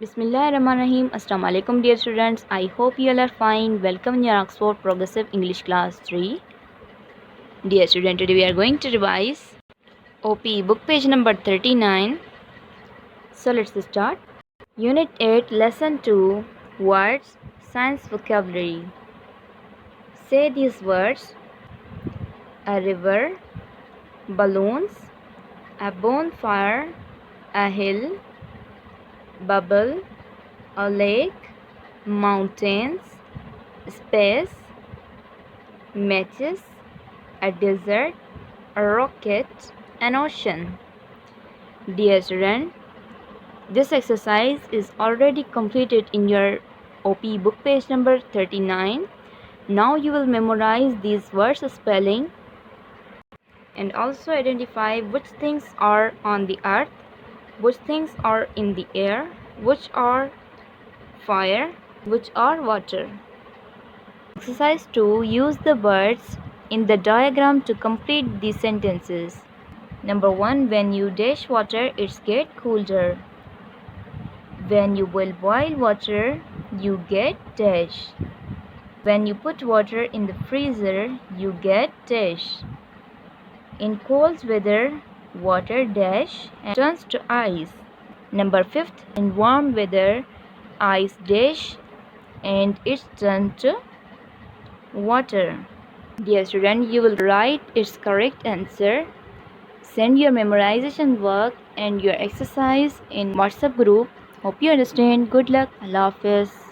Bismillahirrahmanirrahim. Assalamu alaikum dear students. I hope you all are fine. Welcome in your Oxford Progressive English Class 3. Dear student, today we are going to revise OPE book page number 39. So let's start. Unit 8 Lesson 2 Words Science Vocabulary. Say these words: a river, balloons, a bonfire, a hill, bubble, a lake, mountains, space, matches, a desert, a rocket, an ocean. Dear student, this exercise is already completed in your OP book page number 39. Now you will memorize these words spelling and also identify which things are on the earth, which things are in the air, which are fire, which are water. Exercise 2. Use the words in the diagram to complete the sentences. Number 1. When you dash water, it gets colder. When you boil water, you get dash. When you put water in the freezer, you get dash. In cold weather, water dash and turns to ice. Number 5. In warm weather, ice dash and it's turned to water. Dear student, you will write its correct answer. Send your memorization work and your exercise in WhatsApp group. Hope you understand. Good luck. Allah Hafiz.